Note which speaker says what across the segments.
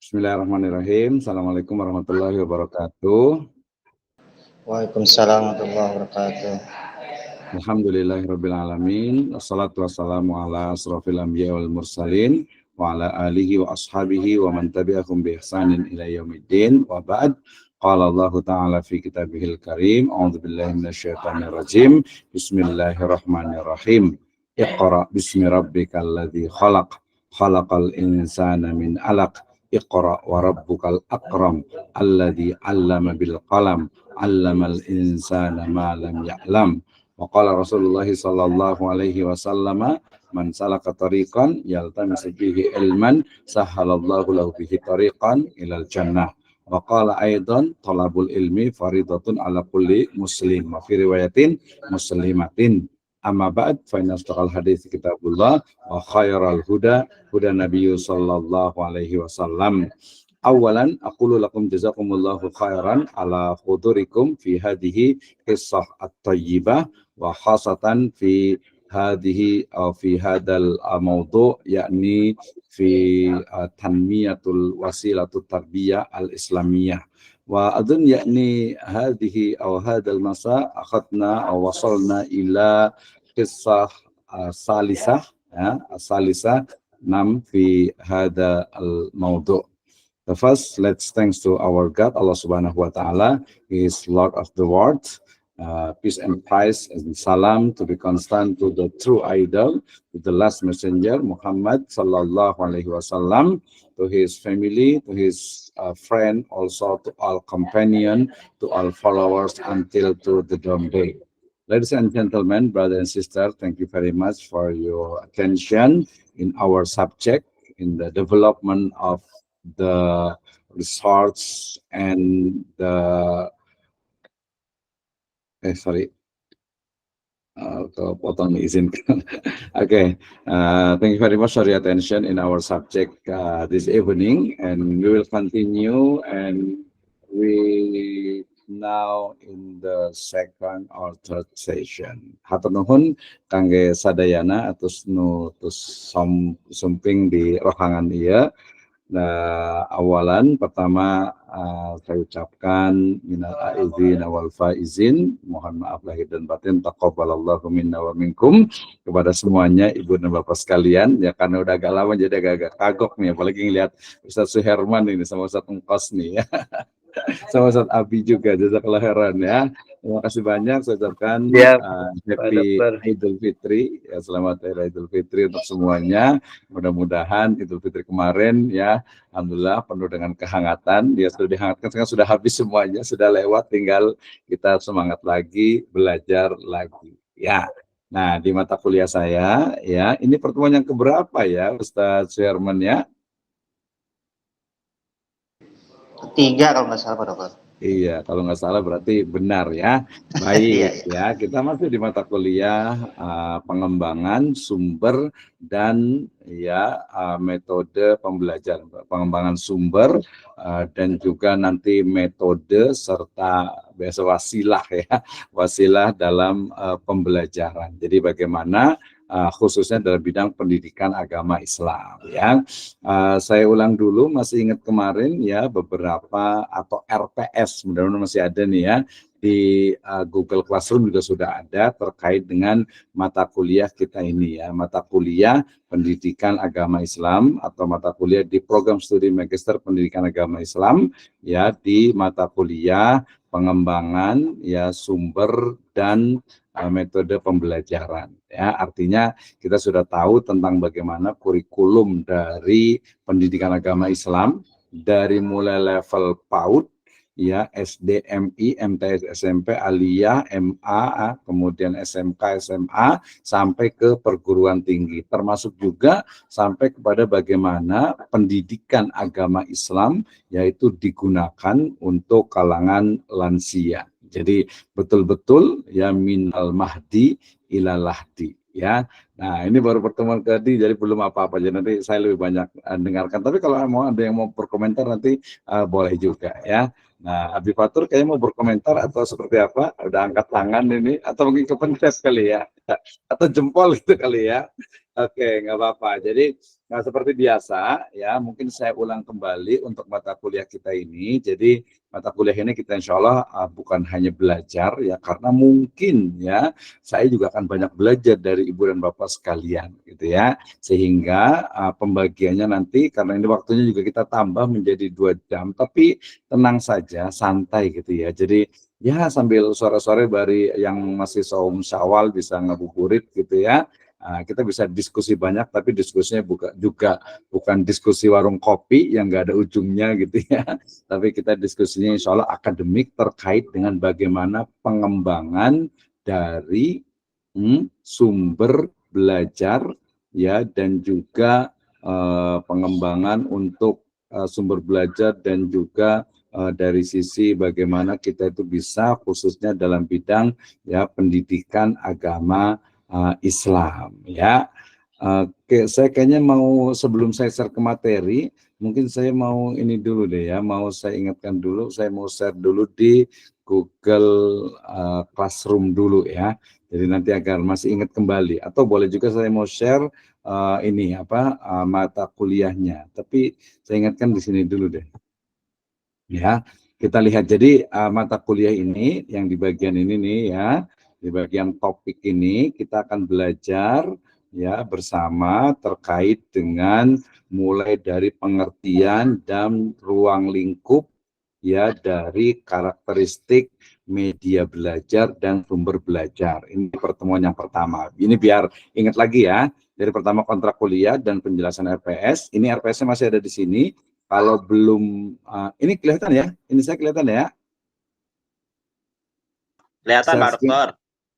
Speaker 1: Bismillahirrahmanirrahim. Assalamualaikum warahmatullahi wabarakatuh.
Speaker 2: Waalaikumsalam warahmatullahi wabarakatuh.
Speaker 1: Alhamdulillahirabbil alamin. Wassalatu wassalamu ala asrofil anbiya wal mursalin wa ala alihi wa ashabihi wa man tabi'ahum bi ihsanin ila yaumiddin. Wa ba'd. Qala Allah Ta'ala fi kitabihil karim. A'udzu billahi minasyaitonir rajim. Bismillahirrahmanirrahim. Iqra bismi rabbikal ladzi khalaq. Khalaqal insana min 'alaq. Iqra wa rabbukal akram. Alladzi 'allama bil qalam. 'Allamal insana ma lam ya'lam. Wa qala Rasulullah sallallahu alaihi wasallam, man salaka tariqan yaltamisu bihi ilman sahhalallahu lahu bihi tariqan ilal jannah. Wa qala aidan talabul ilmi faridatun ala kulli muslim wa fi riwayatin muslimatin. Amma ba'd, fa inna asdaqal hadits kitabullah wa khairal huda huda nabiyyu sallallahu alaihi wasallam. Awalan aqulu lakum jazakumullahu khairan ala hudurikum fi hadhihi qissah at-tayyibah wa khasatan fi hadhihi fi hadal mawdu' yakni fi tanmiyatul wasilatut tarbiyah al-islamiyah wa adun yakni hadhihi aw hadal masa akhadna aw wasalna ila qissah salisah salisah nam fi hada al-mawdu'. First, let's thanks to our God, Allah Subhanahu wa Ta'ala. He is Lord of the world. Peace and praise and salam to be constant to the true idol, to the last messenger, Muhammad Sallallahu Alaihi Wasallam, to his family, to his friend, also to all companion, to all followers until to the dawn day. Ladies and gentlemen, brothers and sisters, thank you very much for your attention in our subject, in the development of the research and the potong izinkan. Okay, thank you very much for your attention in our subject this evening, and we will continue, and we now in the second or third session. Hatur nuhun kangge sadayana atus nu tus sumping di rohangan ieu. Nah, awalan pertama saya ucapkan minal aizin wal faizin, mohon maaf lahir dan batin, taqabbalallahu minna wa minkum, kepada semuanya ibu dan bapak sekalian ya, karena udah agak lama jadi agak kagok nih, apalagi ngelihat Ustaz Suherman ini sama Ustaz Engkos nih ya. Sama Ustaz Abi juga, jazakallahu khairan ya. Terima kasih banyak, saya ucapkan happy Idul Fitri ya, selamat hari Idul Fitri untuk semuanya. Mudah-mudahan Idul Fitri kemarin ya, alhamdulillah penuh dengan kehangatan. Dia sudah dihangatkan, sekarang sudah habis semuanya, sudah lewat, tinggal kita semangat lagi, belajar lagi ya. Nah, di mata kuliah saya ya, ini pertemuan yang keberapa ya Ustaz Suherman ya?
Speaker 2: Ketiga kalau nggak salah Pak Dokter.
Speaker 1: Iya, kalau nggak salah berarti benar ya. Baik ya, kita masih di mata kuliah pengembangan sumber dan ya metode pembelajaran, pengembangan sumber dan juga nanti metode serta biasa wasilah ya, wasilah dalam pembelajaran. Jadi bagaimana khususnya dalam bidang pendidikan agama Islam ya. Saya ulang dulu, masih ingat kemarin ya beberapa atau RPS, mudah-mudahan masih ada nih ya, di Google Classroom juga sudah ada terkait dengan mata kuliah kita ini ya, mata kuliah pendidikan agama Islam atau mata kuliah di program studi magister pendidikan agama Islam ya, di mata kuliah pengembangan ya sumber dan metode pembelajaran ya. Artinya kita sudah tahu tentang bagaimana kurikulum dari pendidikan agama Islam dari mulai level PAUD ya, SD, MI, MTS, SMP, Aliyah, MA, kemudian SMK, SMA sampai ke perguruan tinggi, termasuk juga sampai kepada bagaimana pendidikan agama Islam yaitu digunakan untuk kalangan lansia. Jadi betul-betul ya minal mahdi ilal lahdi ya. Nah, ini baru pertemuan tadi, jadi belum apa-apa. Jadi nanti saya lebih banyak dengarkan. Tapi kalau mau ada yang mau berkomentar nanti boleh juga ya. Nah, Abi Fatur kayaknya mau berkomentar atau seperti apa? Udah angkat tangan ini atau mungkin kepencet kali ya, atau jempol gitu kali ya. Oke, nggak apa-apa. Jadi, nah seperti biasa ya, mungkin saya ulang kembali untuk mata kuliah kita ini. Jadi, mata kuliah ini kita insya Allah bukan hanya belajar ya, karena mungkin ya, saya juga akan banyak belajar dari Ibu dan Bapak sekalian gitu ya. Sehingga pembagiannya nanti, karena ini waktunya juga kita tambah menjadi 2 jam, tapi tenang saja, santai gitu ya. Jadi, ya sambil sore-sore bari yang masih saum Syawal bisa ngabuburit gitu ya. Kita bisa diskusi banyak, tapi diskusinya bukan diskusi warung kopi yang nggak ada ujungnya gitu ya. Tapi kita diskusinya insya Allah akademik terkait dengan bagaimana pengembangan dari sumber belajar ya, dan juga pengembangan untuk sumber belajar, dan juga dari sisi bagaimana kita itu bisa khususnya dalam bidang ya pendidikan agama Islam ya. Oke, saya kayaknya mau sebelum saya share ke materi, mungkin saya mau ini dulu deh ya, mau saya ingatkan dulu, saya mau share dulu di Google Classroom dulu ya. Jadi nanti agar masih ingat kembali, atau boleh juga saya mau share ini apa mata kuliahnya. Tapi saya ingatkan di sini dulu deh. Ya, kita lihat jadi mata kuliah ini yang di bagian ini nih ya, di bagian topik ini kita akan belajar ya bersama terkait dengan mulai dari pengertian dan ruang lingkup ya dari karakteristik media belajar dan sumber belajar. Ini pertemuan yang pertama. Ini biar ingat lagi ya, dari pertama kontrak kuliah dan penjelasan RPS. Ini RPS-nya masih ada di sini. Kalau belum, ini kelihatan ya? Ini saya kelihatan ya?
Speaker 3: Kelihatan Pak Dokter.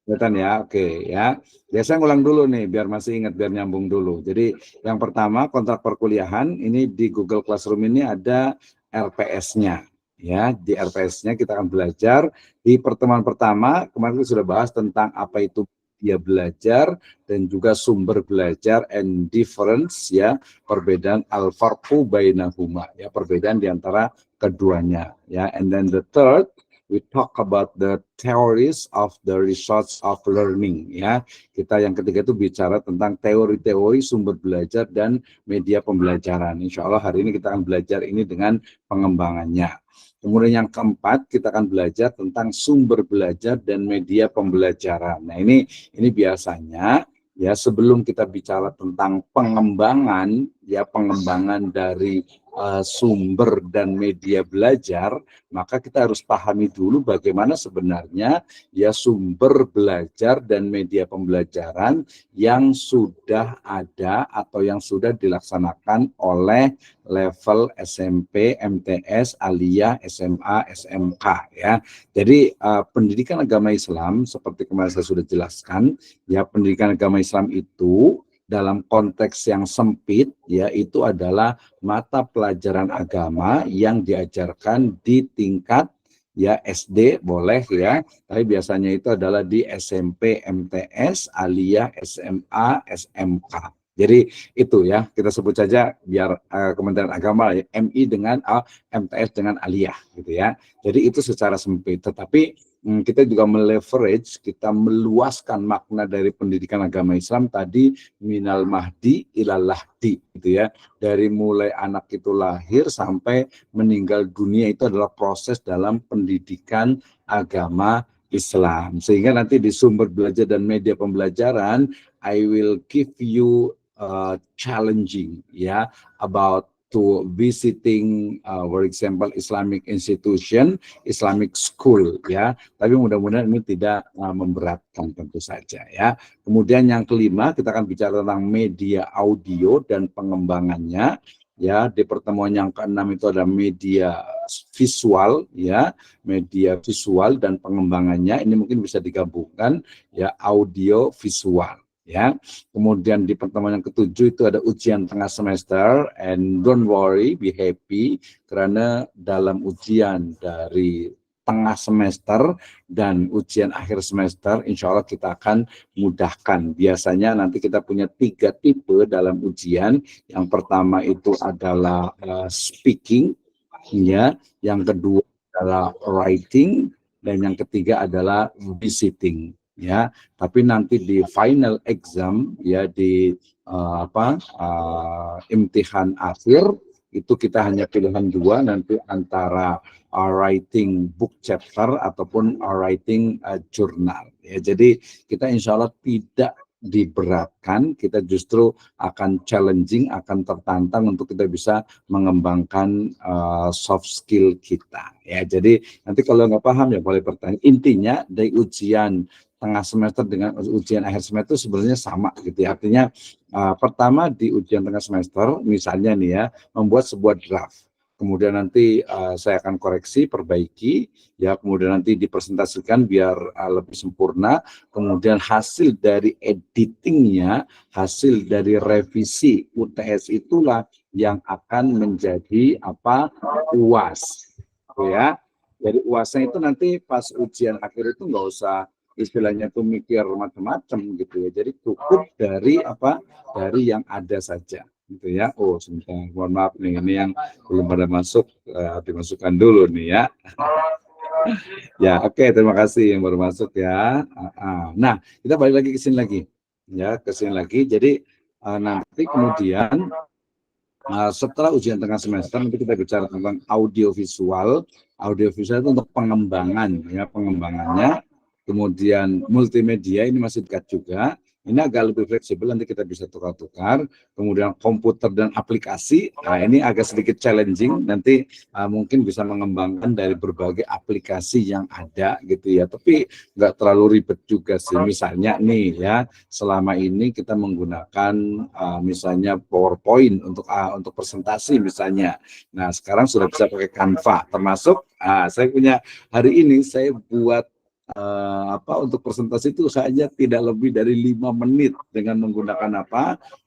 Speaker 1: Kelihatan ya? Oke ya. Biasa ngulang dulu nih, biar masih ingat, biar nyambung dulu. Jadi yang pertama kontrak perkuliahan, ini di Google Classroom ini ada RPS-nya. Ya, di RPS-nya kita akan belajar. Di pertemuan pertama, kemarin kita sudah bahas tentang apa itu dia belajar dan juga sumber belajar and difference ya, perbedaan al-farqu bainahuma ya, perbedaan di antara keduanya ya. And then the third, we talk about the theories of the results of learning ya. Kita yang ketiga itu bicara tentang teori-teori sumber belajar dan media pembelajaran. Insya Allah hari ini kita akan belajar ini dengan pengembangannya. Kemudian yang keempat, kita akan belajar tentang sumber belajar dan media pembelajaran. Nah, ini biasanya ya sebelum kita bicara tentang pengembangan ya, pengembangan dari sumber dan media belajar, maka kita harus pahami dulu bagaimana sebenarnya ya sumber belajar dan media pembelajaran yang sudah ada atau yang sudah dilaksanakan oleh level SMP, MTS, Aliyah, SMA, SMK ya. Jadi pendidikan agama Islam seperti kemarin saya sudah jelaskan ya, pendidikan agama Islam itu dalam konteks yang sempit ya, itu adalah mata pelajaran agama yang diajarkan di tingkat ya SD boleh ya, tapi biasanya itu adalah di SMP, MTS, Aliyah, SMA, SMK. Jadi itu ya, kita sebut saja biar Kementerian Agama ya, MI dengan MTS dengan Aliyah gitu ya. Jadi itu secara sempit, tetapi kita juga meleverage, kita meluaskan makna dari pendidikan agama Islam tadi, minal mahdi ilal lahdi gitu ya. Dari mulai anak itu lahir sampai meninggal dunia itu adalah proses dalam pendidikan agama Islam. Sehingga nanti di sumber belajar dan media pembelajaran, I will give you challenging ya about to visiting for example Islamic institution, Islamic school ya. Tapi mudah-mudahan ini tidak memberatkan tentu saja ya. Kemudian yang kelima, kita akan bicara tentang media audio dan pengembangannya ya. Di pertemuan yang keenam itu ada media visual ya, media visual dan pengembangannya ini mungkin bisa digabungkan ya, audio visual ya. Kemudian di pertemuan yang ketujuh itu ada ujian tengah semester, and don't worry, be happy, karena dalam ujian dari tengah semester dan ujian akhir semester insya Allah kita akan mudahkan. Biasanya nanti kita punya 3 tipe dalam ujian. Yang pertama itu adalah speaking ya, yang kedua adalah writing, dan yang ketiga adalah visiting ya, tapi nanti di final exam ya di imtihan akhir itu kita hanya pilihan dua nanti antara writing book chapter ataupun writing jurnal ya. Jadi kita insya Allah tidak diberatkan, kita justru akan challenging, akan tertantang untuk kita bisa mengembangkan soft skill kita ya. Jadi nanti kalau nggak paham ya boleh bertanya. Intinya dari ujian tengah semester dengan ujian akhir semester itu sebenarnya sama gitu ya. Artinya pertama di ujian tengah semester misalnya nih ya, membuat sebuah draft. Kemudian nanti saya akan koreksi, perbaiki, ya kemudian nanti dipresentasikan biar lebih sempurna. Kemudian hasil dari editingnya, hasil dari revisi UTS itulah yang akan menjadi UAS, ya. Jadi UASnya itu nanti pas ujian akhir itu nggak usah istilahnya tuh mikir macam-macam gitu ya. Jadi cukup dari yang ada saja gitu ya. Oh sebentar, mohon maaf nih, ini yang belum pada masuk dimasukkan dulu nih ya. Ya oke, terima kasih yang baru masuk ya. Nah kita balik lagi ke sini lagi ya, ke sini lagi. Jadi nanti kemudian setelah ujian tengah semester nanti kita bicara tentang audiovisual. Audiovisual itu untuk pengembangan ya, pengembangannya. Kemudian multimedia ini masih dekat juga. Ini agak lebih fleksibel, nanti kita bisa tukar-tukar. Kemudian komputer dan aplikasi, nah ini agak sedikit challenging. Nanti mungkin bisa mengembangkan dari berbagai aplikasi yang ada gitu ya. Tapi nggak terlalu ribet juga sih. Misalnya nih ya, selama ini kita menggunakan misalnya PowerPoint untuk presentasi misalnya. Nah sekarang sudah bisa pakai Canva, termasuk saya punya hari ini saya buat untuk presentasi itu saja tidak lebih dari 5 menit dengan menggunakan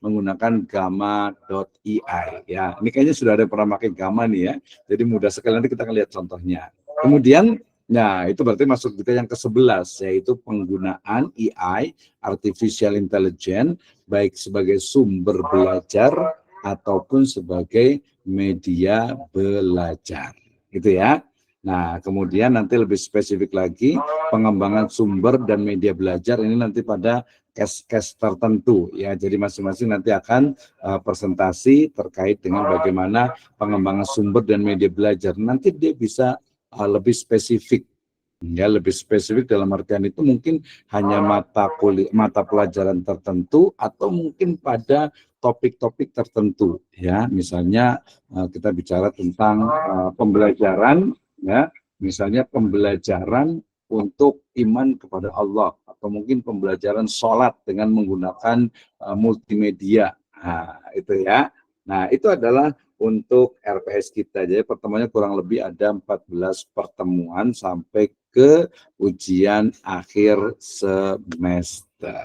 Speaker 1: menggunakan Gamma.ai ya. Ini kayaknya sudah ada yang pernah pakai Gamma nih ya. Jadi mudah sekali, nanti kita akan lihat contohnya. Kemudian nah itu berarti masuk kita yang ke-11 yaitu penggunaan AI, artificial intelligence, baik sebagai sumber belajar ataupun sebagai media belajar gitu ya. Nah, kemudian nanti lebih spesifik lagi pengembangan sumber dan media belajar ini nanti pada case tertentu ya. Jadi masing-masing nanti akan presentasi terkait dengan bagaimana pengembangan sumber dan media belajar. Nanti dia bisa lebih spesifik ya, lebih spesifik dalam artian itu mungkin hanya mata pelajaran tertentu atau mungkin pada topik-topik tertentu ya. Misalnya kita bicara tentang pembelajaran ya, misalnya pembelajaran untuk iman kepada Allah atau mungkin pembelajaran sholat dengan menggunakan multimedia. Nah, itu ya. Nah, itu adalah untuk RPS kita. Jadi pertemuannya kurang lebih ada 14 pertemuan sampai ke ujian akhir semester.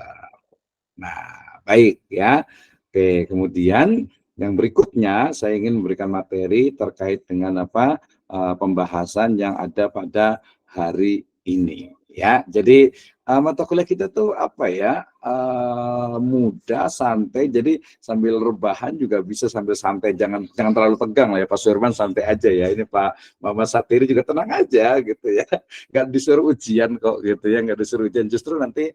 Speaker 1: Nah, baik ya. Oke, kemudian yang berikutnya saya ingin memberikan materi terkait dengan pembahasan yang ada pada hari ini ya. Jadi mata kuliah kita tuh mudah, santai. Jadi sambil rebahan juga bisa sambil santai, jangan terlalu tegang lah ya Pak Surman, santai aja ya. Ini Pak Mama Satiri juga tenang aja gitu ya. Nggak disuruh ujian kok gitu ya, nggak disuruh ujian. Justru nanti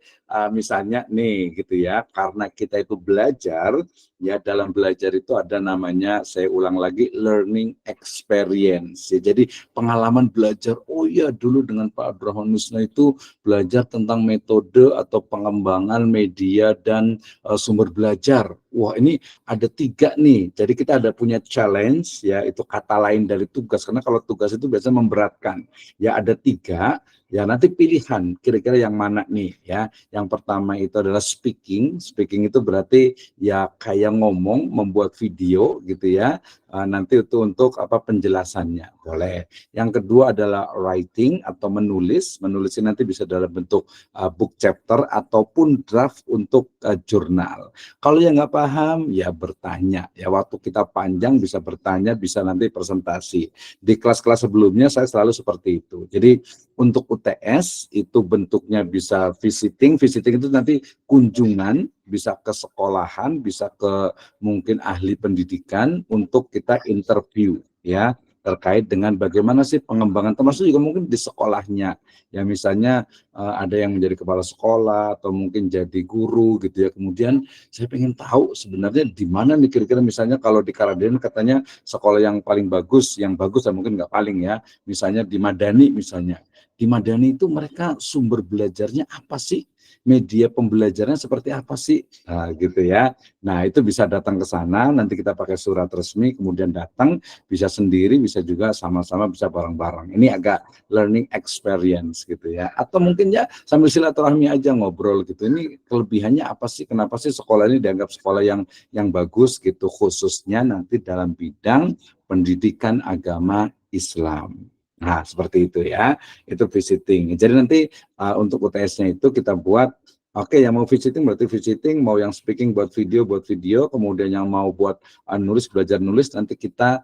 Speaker 1: misalnya nih gitu ya, karena kita itu belajar ya, dalam belajar itu ada namanya, saya ulang lagi, learning experience ya. Jadi pengalaman belajar. Oh iya, dulu dengan Pak Abdurrahman Musna itu belajar tentang metode atau pengembangan media dan sumber belajar. Wah, ini ada 3 nih. Jadi kita ada punya challenge ya, itu kata lain dari tugas, karena kalau tugas itu biasanya memberatkan. Ya ada 3. Ya nanti pilihan kira-kira yang mana nih ya. Yang pertama itu adalah speaking. Speaking itu berarti ya kayak ngomong, membuat video gitu ya. Nanti itu untuk penjelasannya boleh. Yang kedua adalah writing atau menulis. Menulis ini nanti bisa dalam bentuk book chapter ataupun draft untuk jurnal. Kalau yang nggak paham ya bertanya. Ya waktu kita panjang bisa bertanya, bisa nanti presentasi. Di kelas-kelas sebelumnya saya selalu seperti itu. Jadi untuk UTS itu bentuknya bisa visiting itu nanti kunjungan, bisa ke sekolahan, bisa ke mungkin ahli pendidikan untuk kita interview ya. terkait dengan bagaimana sih pengembangan, termasuk juga mungkin di sekolahnya. Ya misalnya ada yang menjadi kepala sekolah atau mungkin jadi guru gitu ya. Kemudian saya pengen tahu sebenarnya di mana nih kira-kira, misalnya kalau di Karadenian katanya sekolah yang paling bagus, yang bagus dan mungkin nggak paling ya, misalnya di Madani misalnya. Di Madani itu mereka sumber belajarnya apa sih? Media pembelajarannya seperti apa sih? Nah, gitu ya. Nah, itu bisa datang ke sana, nanti kita pakai surat resmi, kemudian datang, bisa sendiri, bisa juga sama-sama, bisa bareng-bareng. Ini agak learning experience gitu ya. Atau mungkin ya sambil silaturahmi aja ngobrol gitu. Ini kelebihannya apa sih? Kenapa sih sekolah ini dianggap sekolah yang bagus gitu, khususnya nanti dalam bidang pendidikan agama Islam. Nah, seperti itu ya. Itu visiting. Jadi nanti untuk UTS-nya itu kita buat, oke, yang mau visiting berarti visiting, mau yang speaking buat video, kemudian yang mau buat nulis, belajar nulis, nanti kita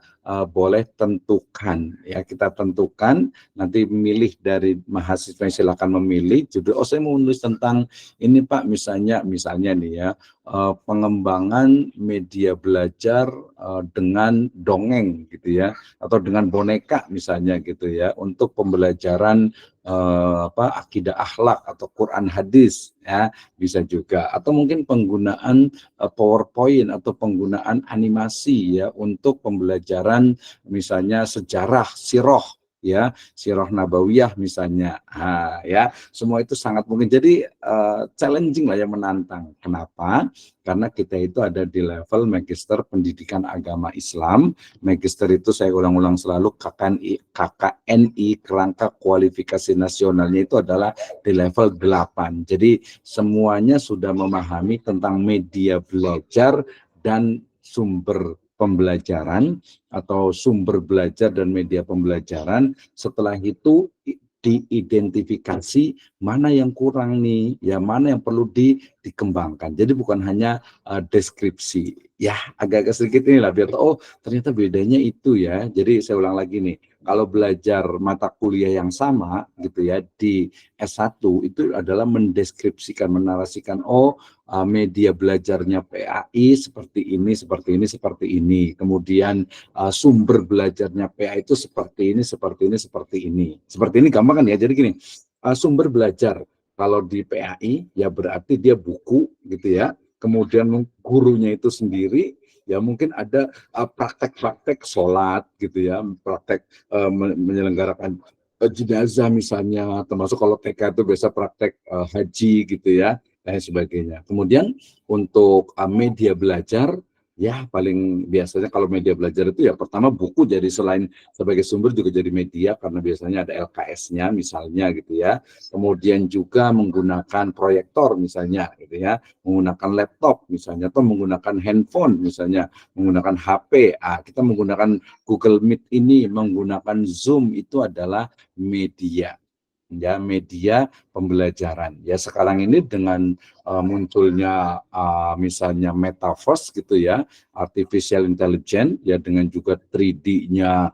Speaker 1: boleh tentukan ya, kita tentukan nanti milih dari mahasiswa, silakan memilih judul. Oh, saya mau nulis tentang ini Pak, misalnya nih ya, pengembangan media belajar dengan dongeng gitu ya, atau dengan boneka misalnya gitu ya, untuk pembelajaran akidah akhlak atau Quran hadis ya, bisa juga. Atau mungkin penggunaan PowerPoint atau penggunaan animasi ya untuk pembelajaran misalnya sejarah sirah ya, sirah nabawiyah misalnya. Ya, semua itu sangat mungkin. Jadi challenging lah ya, menantang. Kenapa? Karena kita itu ada di level Magister Pendidikan Agama Islam. Magister itu saya ulang-ulang selalu, KKNI, kerangka kualifikasi nasionalnya itu adalah di level 8. Jadi semuanya sudah memahami tentang media belajar dan sumber pembelajaran atau sumber belajar dan media pembelajaran. Setelah itu diidentifikasi mana yang kurang nih, ya mana yang perlu dikembangkan. Jadi bukan hanya deskripsi. Ya, agak-agak sedikit inilah biar tahu, oh ternyata bedanya itu ya. Jadi saya ulang lagi nih, kalau belajar mata kuliah yang sama gitu ya di S1 itu adalah mendeskripsikan, menarasikan, oh media belajarnya PAI seperti ini, seperti ini, seperti ini. Kemudian sumber belajarnya PAI itu seperti ini, seperti ini, seperti ini. Seperti ini gampang kan ya. Jadi gini, sumber belajar kalau di PAI ya berarti dia buku gitu ya. Kemudian gurunya itu sendiri, ya mungkin ada praktek-praktek sholat gitu ya, praktek menyelenggarakan jenazah misalnya, termasuk kalau TK itu biasa praktek haji gitu ya, dan sebagainya. Kemudian untuk media belajar, ya paling biasanya kalau media belajar itu ya pertama buku, jadi selain sebagai sumber juga jadi media karena biasanya ada LKS-nya misalnya gitu ya. Kemudian juga menggunakan proyektor misalnya gitu ya, menggunakan laptop misalnya, atau menggunakan handphone misalnya, menggunakan HP. Kita menggunakan Google Meet ini, menggunakan Zoom, itu adalah media. Ya, media pembelajaran. Ya, sekarang ini dengan munculnya misalnya metaverse gitu ya, artificial intelligence ya, dengan juga 3D-nya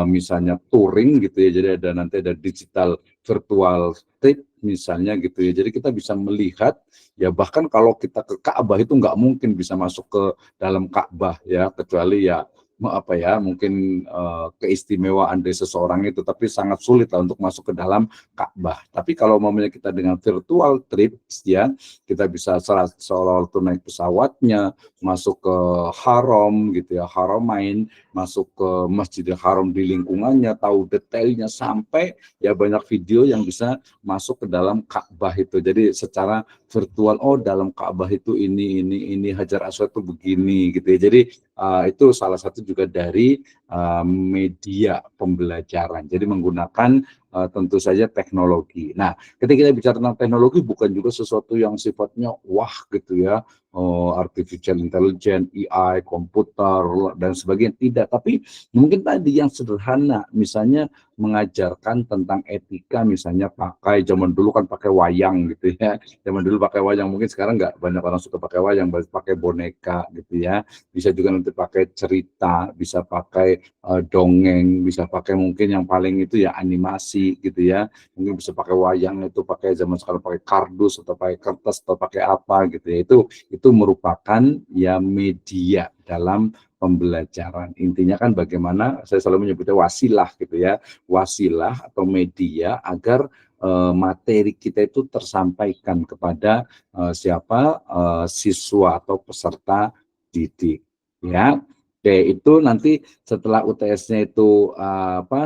Speaker 1: misalnya touring gitu ya. Jadi nanti ada digital virtual trip misalnya gitu ya. Jadi kita bisa melihat ya, bahkan kalau kita ke Ka'bah itu nggak mungkin bisa masuk ke dalam Ka'bah ya, kecuali ya mungkin keistimewaan dari seseorang itu, tapi sangat sulit lah untuk masuk ke dalam Ka'bah. Tapi kalau mamanya kita dengan virtual trip ya, kita bisa seolah-olah itu naik pesawatnya, masuk ke haram gitu ya, haramain, masuk ke Masjidil Haram di lingkungannya, tahu detailnya, sampai ya banyak video yang bisa masuk ke dalam Ka'bah itu. Jadi secara virtual, oh dalam Ka'bah itu ini Hajar Aswad itu begini gitu ya. Jadi itu salah satu juga dari media pembelajaran. Jadi menggunakan tentu saja teknologi. Nah, ketika kita bicara tentang teknologi, bukan juga sesuatu yang sifatnya wah gitu ya, artificial intelligence, AI, komputer dan sebagainya, tidak. Tapi mungkin tadi yang sederhana, misalnya mengajarkan tentang etika, misalnya pakai, zaman dulu kan pakai wayang gitu ya, zaman dulu pakai wayang, mungkin sekarang nggak banyak orang suka pakai wayang, pakai boneka gitu ya, bisa juga nanti pakai cerita, bisa pakai dongeng, bisa pakai mungkin yang paling itu ya animasi gitu ya, mungkin bisa pakai wayang, itu pakai zaman sekarang pakai kardus atau pakai kertas atau pakai apa gitu ya, itu itu merupakan ya media dalam pembelajaran. Intinya kan bagaimana saya selalu menyebutnya wasilah gitu ya, wasilah atau media agar materi kita itu tersampaikan kepada siapa siswa atau peserta didik ya. Oke, itu nanti setelah UTS-nya itu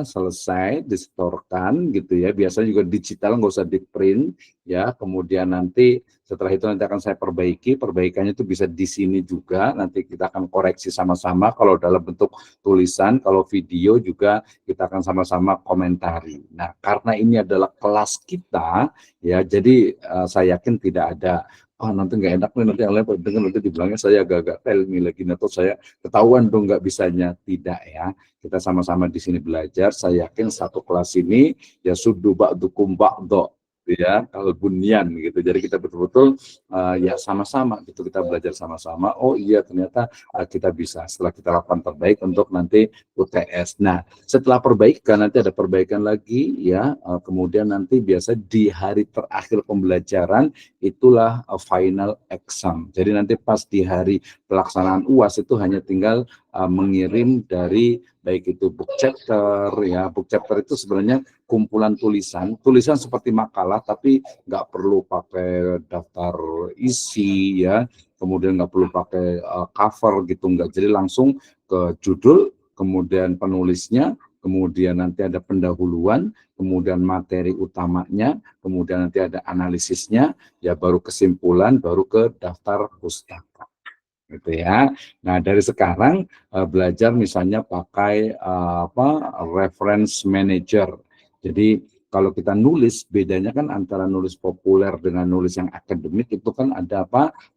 Speaker 1: selesai disetorkan gitu ya. Biasanya juga digital, nggak usah di print ya. Kemudian nanti setelah itu nanti akan saya perbaiki. Perbaikannya itu bisa di sini juga. Nanti kita akan koreksi sama-sama. Kalau dalam bentuk tulisan, kalau video juga kita akan sama-sama komentari. Nah, karena ini adalah kelas kita ya, jadi saya yakin tidak ada nanti nggak enak nih, nanti yang lain dengar nanti dibilangnya saya agak-agak tell me lagi, atau saya ketahuan dong nggak bisanya. Tidak ya, kita sama-sama di sini belajar. Saya yakin satu kelas ini ya sudu ba'dukum ba'do ya kalbunyan gitu. Jadi kita betul-betul ya sama-sama gitu, kita belajar sama-sama. Oh iya ternyata kita bisa setelah kita lakukan terbaik untuk nanti UTS. Nah setelah perbaikan nanti ada perbaikan lagi ya, kemudian nanti biasa di hari terakhir pembelajaran itulah final exam. Jadi nanti pas di hari pelaksanaan UAS itu hanya tinggal mengirim dari baik itu book chapter ya. Book chapter itu sebenarnya kumpulan tulisan seperti makalah, tapi nggak perlu pakai daftar isi ya, kemudian nggak perlu pakai cover gitu, nggak. Jadi langsung ke judul, kemudian penulisnya, kemudian nanti ada pendahuluan, kemudian materi utamanya, kemudian nanti ada analisisnya, ya baru kesimpulan, baru ke daftar pustaka gitu ya. Nah dari sekarang belajar misalnya pakai reference manager. Jadi kalau kita nulis, bedanya kan antara nulis populer dengan nulis yang akademik itu kan ada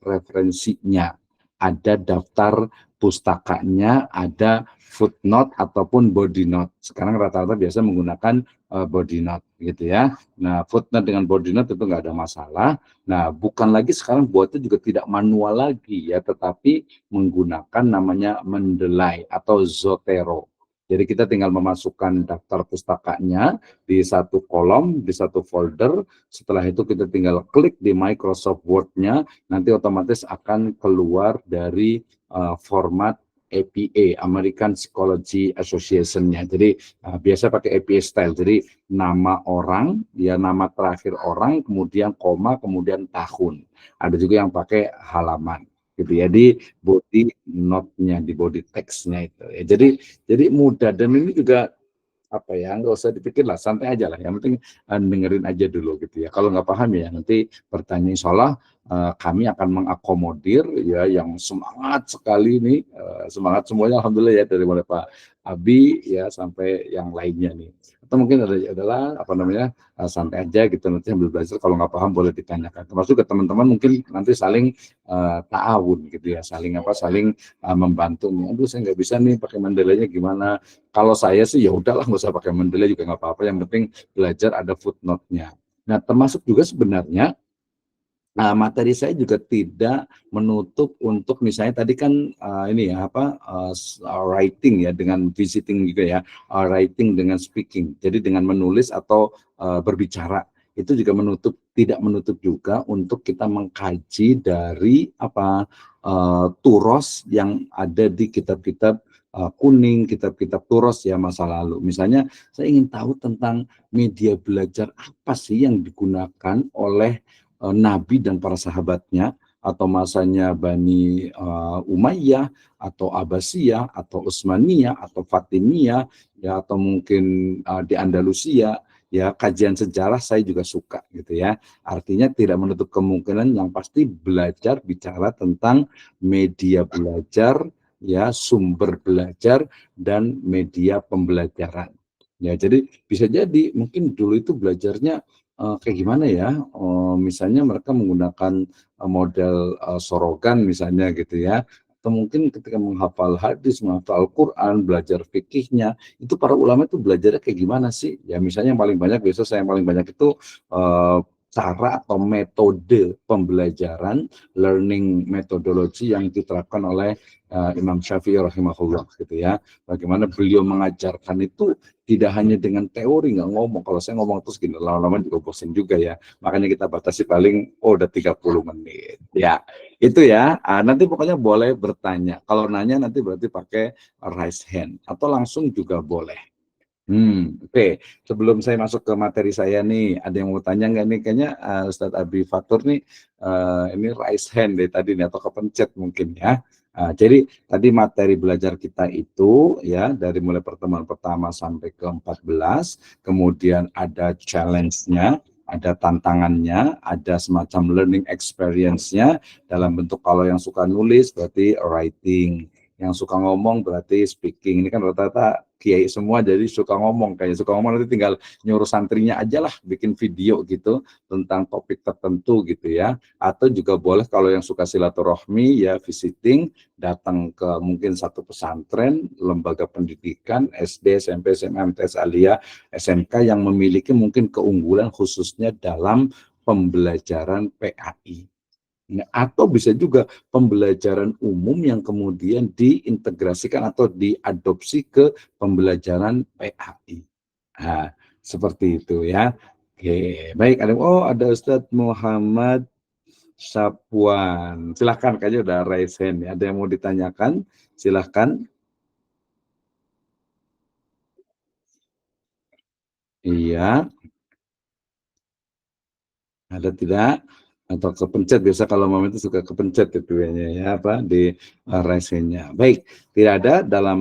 Speaker 1: referensinya, ada daftar pustakanya, ada footnote ataupun body note. Sekarang rata-rata biasa menggunakan body note gitu ya. Nah footnote dengan body note itu nggak ada masalah. Nah bukan lagi sekarang buatnya juga tidak manual lagi ya, tetapi menggunakan namanya Mendeley atau Zotero. Jadi kita tinggal memasukkan daftar pustakanya di satu kolom, di satu folder. Setelah itu kita tinggal klik di Microsoft Word-nya, nanti otomatis akan keluar dari format APA, American Psychology Association-nya. Jadi biasa pakai APA style. Jadi nama orang, ya nama terakhir orang, kemudian koma, kemudian tahun. Ada juga yang pakai halaman gitu ya, di body note-nya, di body text-nya itu ya. Jadi mudah, dan ini juga nggak usah dipikir lah, santai aja lah, yang penting dengerin aja dulu gitu ya. Kalau nggak paham ya nanti bertanya, insya Allah kami akan mengakomodir ya yang semangat sekali nih, semangat semuanya alhamdulillah ya, dari mulai Pak Abi ya sampai yang lainnya nih. Atau mungkin adalah santai aja gitu, nanti sambil belajar kalau nggak paham boleh ditanyakan, termasuk ke teman-teman mungkin nanti saling ta'awun gitu ya, saling membantu nih. Aduh saya nggak bisa nih pakai Mendeley-nya gimana. Kalau saya sih ya udahlah, nggak usah pakai Mendeley juga nggak apa-apa, yang penting belajar ada footnote-nya. Nah termasuk juga sebenarnya materi saya juga tidak menutup untuk misalnya tadi kan writing ya dengan visiting juga ya, writing dengan speaking. Jadi dengan menulis atau berbicara itu juga tidak menutup juga untuk kita mengkaji dari turos yang ada di kitab-kitab kuning, kitab-kitab turos ya masa lalu. Misalnya saya ingin tahu tentang media belajar apa sih yang digunakan oleh Nabi dan para sahabatnya, atau masanya Bani Umayyah, atau Abbasiyah, atau Utsmaniyah, atau Fatimiyah, ya, atau mungkin di Andalusia. Ya kajian sejarah saya juga suka gitu ya. Artinya tidak menutup kemungkinan, yang pasti belajar bicara tentang media belajar, ya sumber belajar dan media pembelajaran. Ya jadi bisa jadi mungkin dulu itu belajarnya kayak gimana ya, misalnya mereka menggunakan model sorogan misalnya gitu ya, atau mungkin ketika menghafal hadis, menghafal Al-Quran, belajar fikihnya, itu para ulama itu belajarnya kayak gimana sih? Ya misalnya yang paling banyak, biasa saya yang paling banyak itu cara atau metode pembelajaran, learning methodology yang diterapkan oleh Imam Syafi'i rahimahullah gitu ya. Bagaimana beliau mengajarkan itu tidak hanya dengan teori, nggak ngomong. Kalau saya ngomong terus gini, lama-lama juga bosan juga ya. Makanya kita batasi paling, udah 30 menit. Ya, itu ya. Nanti pokoknya boleh bertanya. Kalau nanya nanti berarti pakai raise hand. Atau langsung juga boleh. Oke. Sebelum saya masuk ke materi saya nih, ada yang mau tanya nggak nih? Kayaknya Ustadz Abi Fatur nih, ini raise hand dari tadi nih, atau kepencet mungkin ya. Jadi tadi materi belajar kita itu ya, dari mulai pertemuan pertama sampai ke 14, kemudian ada challenge-nya, ada tantangannya, ada semacam learning experience-nya, dalam bentuk kalau yang suka nulis berarti writing, yang suka ngomong berarti speaking. Ini kan rata-rata kiai semua jadi suka ngomong, kayak suka ngomong nanti tinggal nyuruh santrinya aja lah bikin video gitu tentang topik tertentu gitu ya. Atau juga boleh kalau yang suka silaturahmi ya, visiting, datang ke mungkin satu pesantren, lembaga pendidikan SD, SMP, SMA, MTS, Aliyah, SMK yang memiliki mungkin keunggulan khususnya dalam pembelajaran PAI. Atau bisa juga pembelajaran umum yang kemudian diintegrasikan atau diadopsi ke pembelajaran PAI. Nah, seperti itu ya. Oke, baik. Ada Ustadz Muhammad Sapwan. Silahkan, kayaknya udah raise hand ya. Ada yang mau ditanyakan? Silahkan. Iya. Ada tidak? Atau kepencet, biasa kalau momen itu suka kepencet itu ya, apa di raise-nya. Baik, tidak ada. Dalam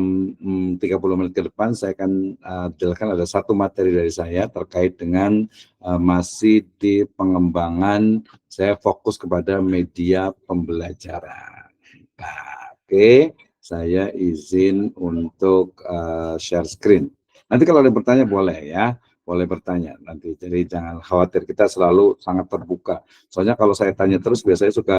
Speaker 1: 30 menit ke depan saya akan jelaskan ada satu materi dari saya terkait dengan masih di pengembangan, saya fokus kepada media pembelajaran. Nah, oke, saya izin untuk share screen. Nanti kalau ada yang bertanya boleh ya. Boleh bertanya nanti. Jadi jangan khawatir, kita selalu sangat terbuka. Soalnya kalau saya tanya terus biasanya suka